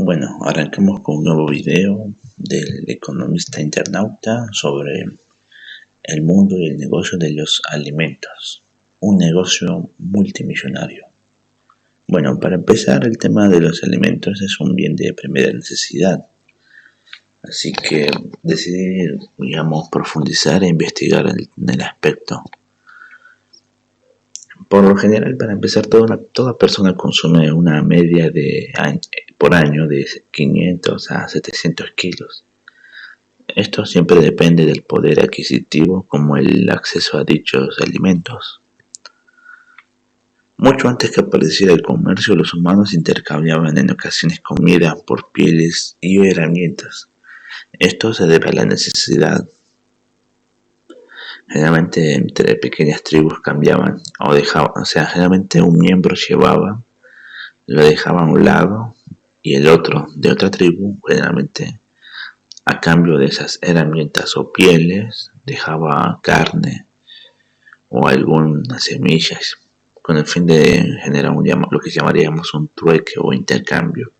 Bueno, arrancamos con un nuevo video del economista internauta sobre el mundo y el negocio de los alimentos, un negocio multimillonario. Bueno, para empezar, el tema de los alimentos es un bien de primera necesidad, así que decidí, profundizar e investigar en el aspecto. Por lo general, para empezar, toda persona consume una media por año de 500 a 700 kilos. Esto siempre depende del poder adquisitivo como el acceso a dichos alimentos. Mucho antes que apareciera el comercio, los humanos intercambiaban en ocasiones comida por pieles y herramientas. Esto se debe a la necesidad. Generalmente entre pequeñas tribus cambiaban o dejaban, generalmente un miembro lo dejaba a un lado y el otro de otra tribu, generalmente a cambio de esas herramientas o pieles, dejaba carne o algunas semillas, con el fin de generar lo que llamaríamos un trueque o intercambio.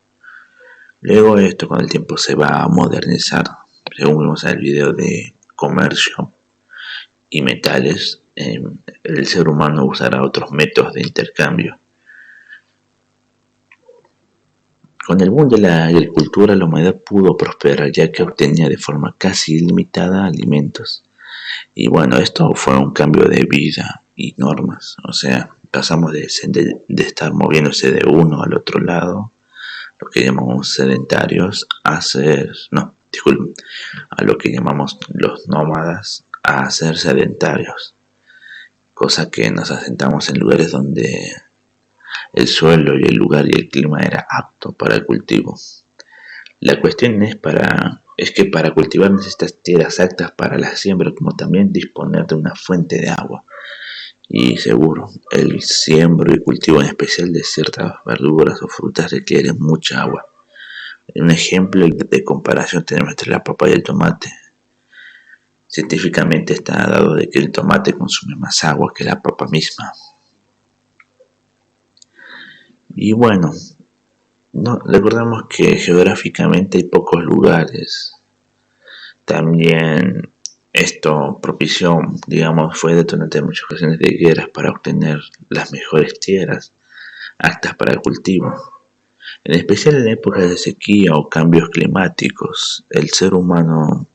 Luego esto con el tiempo se va a modernizar, según vimos en el video de comercio y metales, el ser humano usará otros métodos de intercambio. Con el boom de la agricultura, la humanidad pudo prosperar, ya que obtenía de forma casi ilimitada alimentos. Y bueno, esto fue un cambio de vida y normas. Pasamos de estar moviéndose de uno al otro lado, lo que llamamos sedentarios, a lo que llamamos los nómadas, a ser sedentarios. Cosa que nos asentamos en lugares donde el suelo y el lugar y el clima era apto para el cultivo. La cuestión es que para cultivar necesitas tierras aptas para la siembra, como también disponer de una fuente de agua. Y seguro, el siembro y cultivo en especial de ciertas verduras o frutas requiere mucha agua. Un ejemplo de comparación tenemos entre la papa y el tomate. Científicamente está dado de que el tomate consume más agua que la papa misma. Y bueno, recordemos que geográficamente hay pocos lugares. También esto propició, fue detonante de muchas ocasiones de guerras para obtener las mejores tierras aptas para el cultivo. En especial en épocas de sequía o cambios climáticos, el ser humano,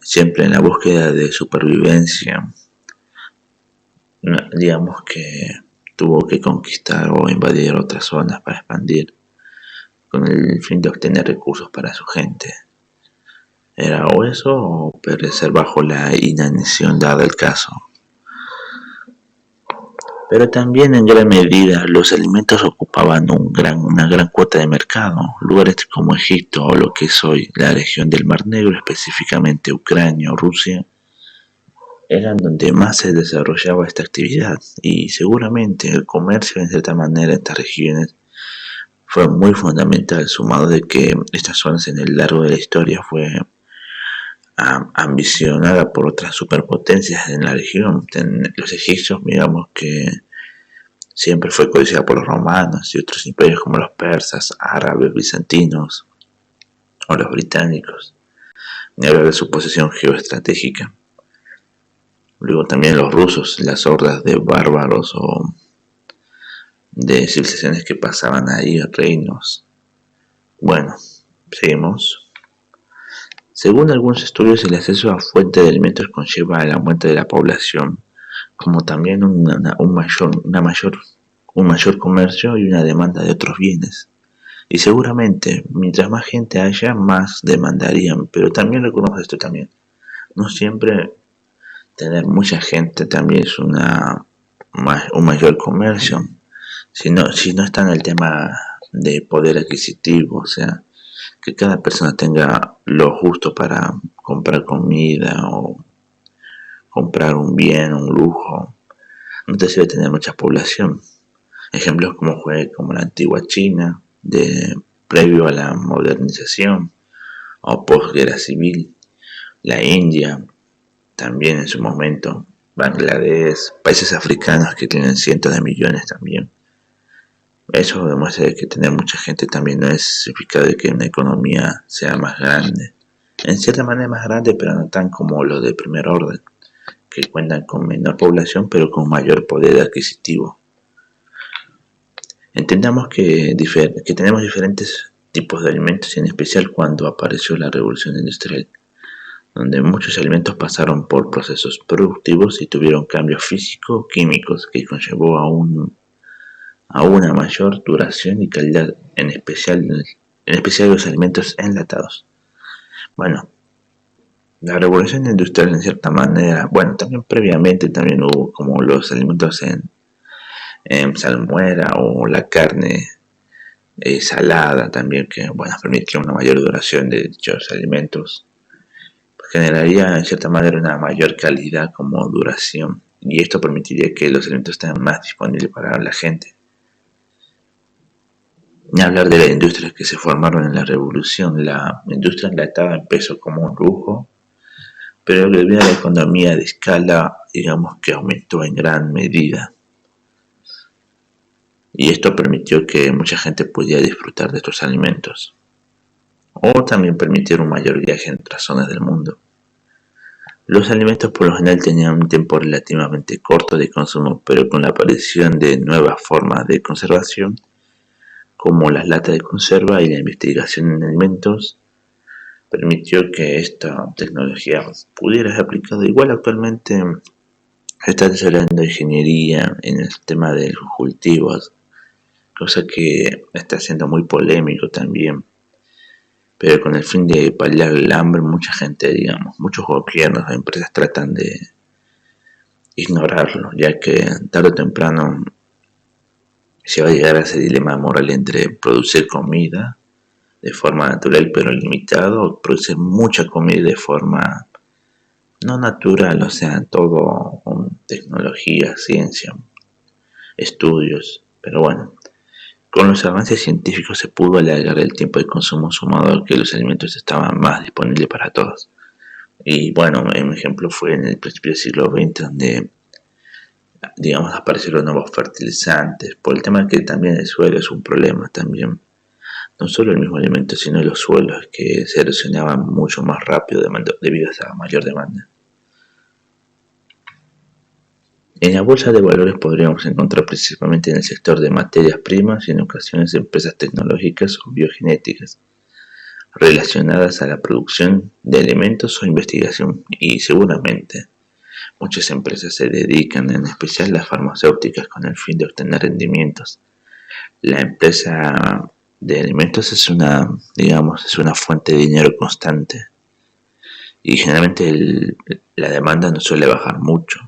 siempre en la búsqueda de supervivencia, que tuvo que conquistar o invadir otras zonas para expandir, con el fin de obtener recursos para su gente. Era o eso o perecer bajo la inanición dada el caso. Pero también en gran medida los alimentos ocupaban una gran cuota de mercado. Lugares como Egipto o lo que es hoy la región del Mar Negro, específicamente Ucrania o Rusia, eran donde más se desarrollaba esta actividad, y seguramente el comercio en cierta manera en estas regiones fue muy fundamental, sumado de que estas zonas en el largo de la historia fue ambicionada por otras superpotencias en la región. Los egipcios, que siempre fue codiciada por los romanos y otros imperios como los persas, árabes, bizantinos o los británicos, ni hablar de su posición geoestratégica. Luego también los rusos, las hordas de bárbaros o de civilizaciones que pasaban ahí, reinos. Bueno, seguimos. Según algunos estudios, el acceso a fuentes de alimentos conlleva al aumento de la población, como también un mayor comercio y una demanda de otros bienes. Y seguramente, mientras más gente haya, más demandarían. Pero también reconozco esto también. No siempre tener mucha gente también es un mayor comercio. Si no está en el tema de poder adquisitivo, que cada persona tenga lo justo para comprar comida o comprar un bien, un lujo, no te sirve tener mucha población. Ejemplos como la antigua China, previo a la modernización o posguerra civil, la India, también en su momento, Bangladesh, países africanos que tienen cientos de millones también. Eso demuestra que tener mucha gente también no es significado de que una economía sea más grande. En cierta manera más grande, pero no tan como los de primer orden, que cuentan con menor población pero con mayor poder adquisitivo. Entendamos que tenemos diferentes tipos de alimentos, y en especial cuando apareció la revolución industrial, donde muchos alimentos pasaron por procesos productivos y tuvieron cambios físico-químicos que conllevó a una mayor duración y calidad, en especial los alimentos enlatados. Bueno, la revolución industrial en cierta manera, bueno, también previamente también hubo como los alimentos en salmuera o la carne salada también, que bueno, permitía una mayor duración de dichos alimentos. Generaría en cierta manera una mayor calidad como duración, y esto permitiría que los alimentos estén más disponibles para la gente. Ni hablar de las industrias que se formaron en la revolución. La industria enlatada empezó como un lujo, pero debido a la economía de escala, digamos que aumentó en gran medida. Y esto permitió que mucha gente pudiera disfrutar de estos alimentos. O también permitió un mayor viaje entre zonas del mundo. Los alimentos por lo general tenían un tiempo relativamente corto de consumo, pero con la aparición de nuevas formas de conservación, como las latas de conserva y la investigación en alimentos, permitió que esta tecnología pudiera ser aplicada. Igual actualmente se está desarrollando ingeniería en el tema de los cultivos, cosa que está siendo muy polémico también, pero con el fin de paliar el hambre, mucha gente, digamos, muchos gobiernos o empresas tratan de ignorarlo, ya que tarde o temprano se va a llegar a ese dilema moral entre producir comida de forma natural pero limitada, o producir mucha comida de forma no natural, o sea, todo con tecnología, ciencia, estudios. Pero bueno, con los avances científicos se pudo alargar el tiempo de consumo, sumado a que los alimentos estaban más disponibles para todos. Y bueno, un ejemplo fue en el principio del siglo XX, donde, digamos, aparecieron nuevos fertilizantes, por el tema que también el suelo es un problema también. No solo el mismo alimento, sino los suelos que se erosionaban mucho más rápido debido a esa mayor demanda. En la bolsa de valores podríamos encontrar principalmente en el sector de materias primas y en ocasiones empresas tecnológicas o biogenéticas relacionadas a la producción de alimentos o investigación, y seguramente muchas empresas se dedican, en especial las farmacéuticas, con el fin de obtener rendimientos. La empresa de alimentos es una fuente de dinero constante, y generalmente la demanda no suele bajar mucho.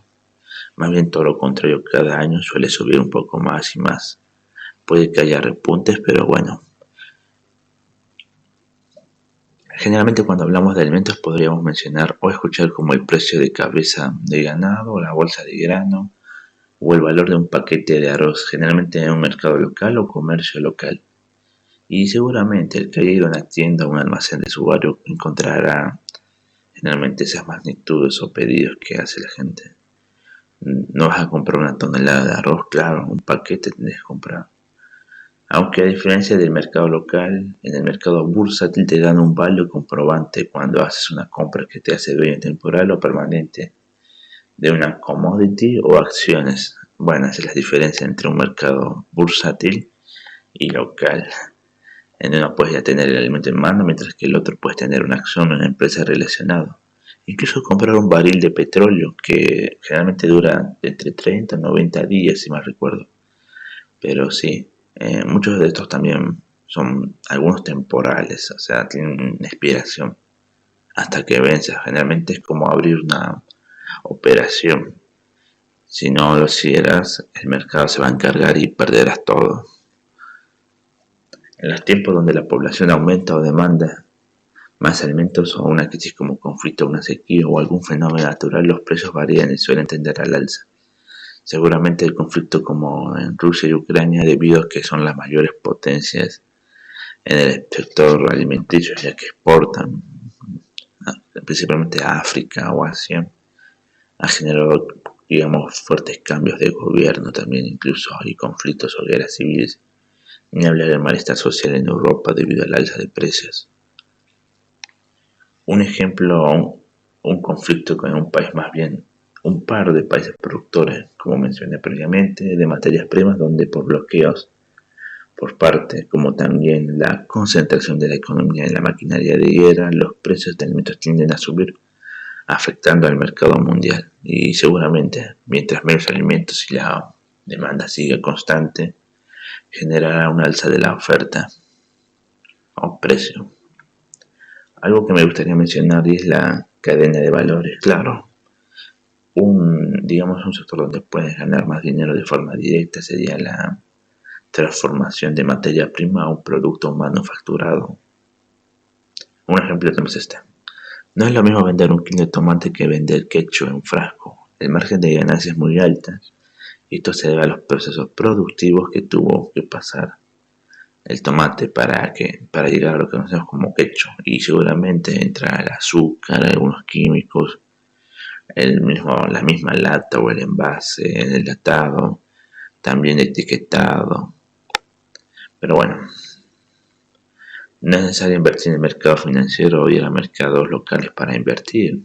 Más bien todo lo contrario, cada año suele subir un poco más y más. Puede que haya repuntes, pero bueno. Generalmente cuando hablamos de alimentos podríamos mencionar o escuchar como el precio de cabeza de ganado, o la bolsa de grano, o el valor de un paquete de arroz, generalmente en un mercado local o comercio local. Y seguramente el que haya ido a una tienda o un almacén de su barrio encontrará generalmente esas magnitudes o pedidos que hace la gente. No vas a comprar una tonelada de arroz, claro, un paquete tenés que comprar. Aunque a diferencia del mercado local, en el mercado bursátil te dan un valor comprobante cuando haces una compra que te hace dueño temporal o permanente de una commodity o acciones. Bueno, esa es la diferencia entre un mercado bursátil y local. En uno puedes ya tener el alimento en mano, mientras que el otro puedes tener una acción o una empresa relacionada. Incluso comprar un barril de petróleo que generalmente dura entre 30 y 90 días, si mal recuerdo. Pero sí, muchos de estos también son algunos temporales, o sea, tienen una expiración hasta que venza. Generalmente es como abrir una operación. Si no lo hicieras, el mercado se va a encargar y perderás todo. En los tiempos donde la población aumenta o demanda más alimentos, o una crisis como conflicto, una sequía o algún fenómeno natural, los precios varían y suelen tender al alza. Seguramente el conflicto como en Rusia y Ucrania, debido a que son las mayores potencias en el sector alimenticio, ya que exportan principalmente a África o Asia, ha generado, digamos, fuertes cambios de gobierno también, incluso hay conflictos o guerras civiles, ni hablar del malestar social en Europa debido al alza de precios. Un ejemplo, un conflicto con un país, más bien un par de países productores, como mencioné previamente, de materias primas, donde por bloqueos por parte, como también la concentración de la economía en la maquinaria de guerra, los precios de alimentos tienden a subir, afectando al mercado mundial. Y seguramente, mientras menos alimentos y la demanda siga constante, generará un alza de la oferta o precio. Algo que me gustaría mencionar es la cadena de valores. Claro, un sector donde puedes ganar más dinero de forma directa sería la transformación de materia prima a un producto manufacturado. Un ejemplo tenemos este. No es lo mismo vender un kilo de tomate que vender ketchup en un frasco. El margen de ganancia es muy alta y esto se debe a los procesos productivos que tuvo que pasar el tomate para llegar a lo que conocemos como ketchup, y seguramente entra el azúcar, algunos químicos, la misma lata o el envase, el enlatado, también etiquetado. Pero bueno, no es necesario invertir en el mercado financiero o ir a mercados locales para invertir.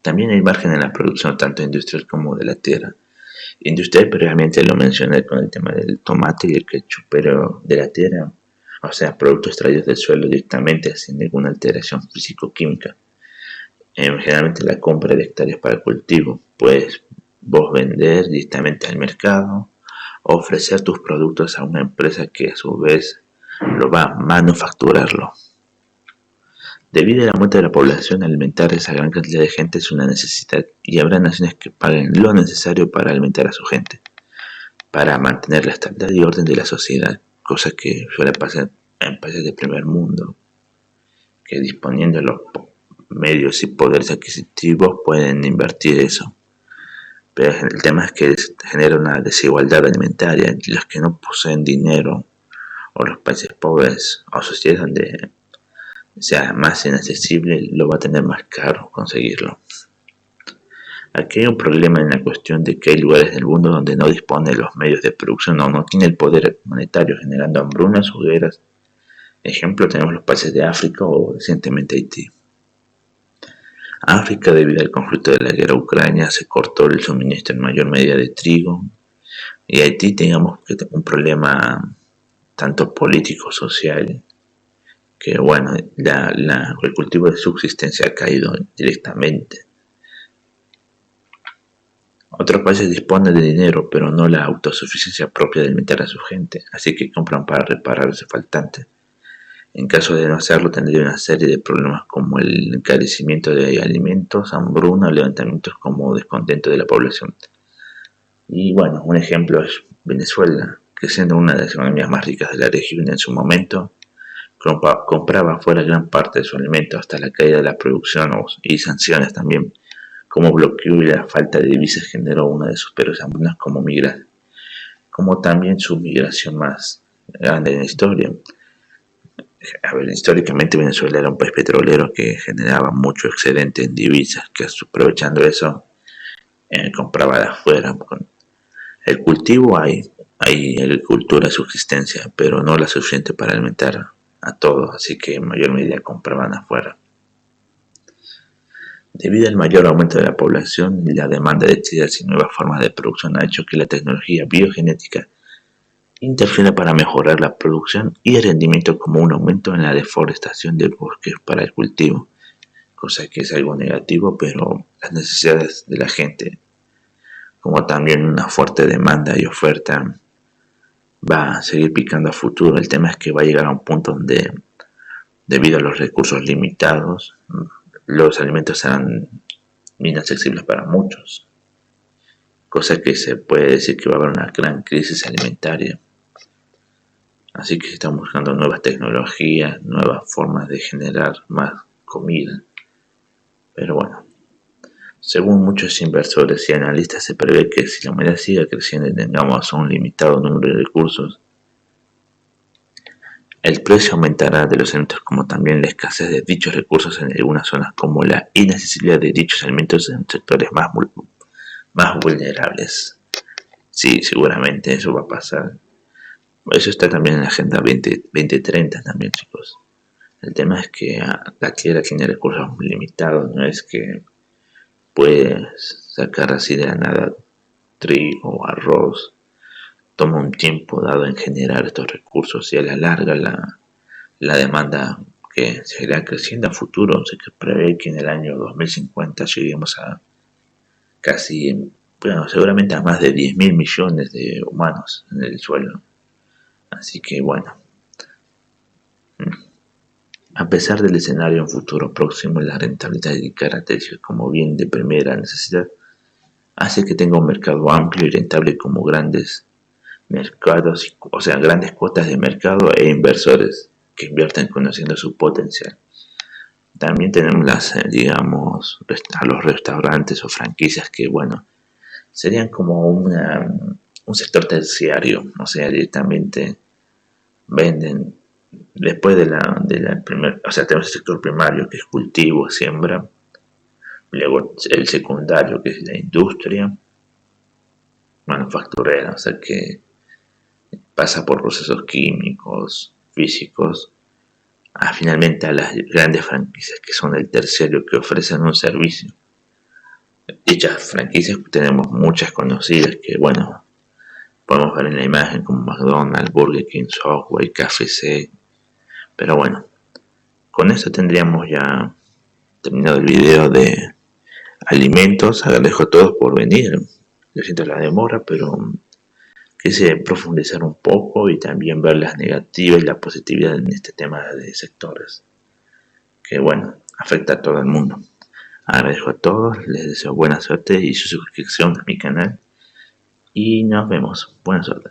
También hay margen en la producción tanto industrial como de la tierra. Industrial, previamente lo mencioné con el tema del tomate y el ketchup, pero de la tierra, o sea, productos extraídos del suelo directamente sin ninguna alteración físico-química. Generalmente la compra de hectáreas para el cultivo, puedes vos vender directamente al mercado, o ofrecer tus productos a una empresa que a su vez lo va a manufacturarlo. Debido al aumento de la población, alimentar a esa gran cantidad de gente es una necesidad, y habrá naciones que paguen lo necesario para alimentar a su gente, para mantener la estabilidad y orden de la sociedad, cosa que suele pasar en países de primer mundo, que disponiendo de los medios y poderes adquisitivos pueden invertir eso. Pero el tema es que genera una desigualdad alimentaria. Los que no poseen dinero, o los países pobres o sociedades donde sea más inaccesible, lo va a tener más caro conseguirlo. Aquí hay un problema en la cuestión de que hay lugares del mundo donde no dispone de los medios de producción o no tiene el poder monetario, generando hambrunas o guerras. Ejemplo, tenemos los países de África o recientemente Haití. África, debido al conflicto de la guerra ucrania, se cortó el suministro en mayor medida de trigo, y Haití, digamos que un problema tanto político, social, que bueno, el cultivo de subsistencia ha caído directamente. Otros países disponen de dinero, pero no la autosuficiencia propia de alimentar a su gente, así que compran para reparar ese faltante. En caso de no hacerlo, tendría una serie de problemas como el encarecimiento de alimentos, hambruna, levantamientos como descontento de la población. Y bueno, un ejemplo es Venezuela, que siendo una de las economías más ricas de la región en su momento, compraba fuera gran parte de su alimento hasta la caída de la producción y sanciones también, como bloqueo y la falta de divisas generó una de sus peores hambrunas como también su migración más grande en la historia. A ver, históricamente Venezuela era un país petrolero que generaba mucho excedente en divisas, que aprovechando eso compraba de afuera. Con el cultivo hay agricultura de subsistencia, pero no la suficiente para alimentar a todos, así que en mayor medida compraban afuera. Debido al mayor aumento de la población y la demanda de tierras y nuevas formas de producción ha hecho que la tecnología biogenética interfiere para mejorar la producción y el rendimiento, como un aumento en la deforestación de bosques para el cultivo, cosa que es algo negativo, pero las necesidades de la gente, como también una fuerte demanda y oferta, va a seguir picando a futuro. El tema es que va a llegar a un punto donde, debido a los recursos limitados, los alimentos serán inaccesibles para muchos, cosa que se puede decir que va a haber una gran crisis alimentaria. Así que estamos buscando nuevas tecnologías, nuevas formas de generar más comida. Pero bueno, según muchos inversores y analistas, se prevé que si la humanidad sigue creciendo y tengamos un limitado número de recursos, el precio aumentará de los alimentos, como también la escasez de dichos recursos en algunas zonas, como la inaccesibilidad de dichos alimentos en sectores más vulnerables. Sí, seguramente eso va a pasar. Eso está también en la Agenda 2030 también, chicos. El tema es que la tierra tiene recursos limitados, no es que puedes sacar así de la nada trigo o arroz. Toma un tiempo dado en generar estos recursos y a la larga la demanda que seguirá creciendo a futuro. Se prevé que en el año 2050 lleguemos a casi, bueno, seguramente a más de 10.000 millones de humanos en el suelo. Así que bueno, a pesar del escenario en futuro próximo, la rentabilidad y características como bien de primera necesidad hace que tenga un mercado amplio y rentable como grandes mercados, o sea, grandes cuotas de mercado e inversores que invierten conociendo su potencial. También tenemos digamos, a los restaurantes o franquicias que, bueno, serían como un sector terciario, o sea, directamente venden después de la primera, o sea, tenemos el sector primario que es cultivo, siembra, luego el secundario que es la industria manufacturera, o sea, que pasa por procesos químicos, físicos, finalmente a las grandes franquicias que son el terciario que ofrecen un servicio. Dichas franquicias tenemos muchas conocidas que, bueno, podemos ver en la imagen como McDonald's, Burger King, Subway, KFC. Pero bueno, con esto tendríamos ya terminado el video de alimentos. Agradezco a todos por venir. Yo siento la demora, pero quise profundizar un poco y también ver las negativas y la positividad en este tema de sectores, que bueno, afecta a todo el mundo. Agradezco a todos, les deseo buena suerte y su suscripción a mi canal y nos vemos. Buena suerte.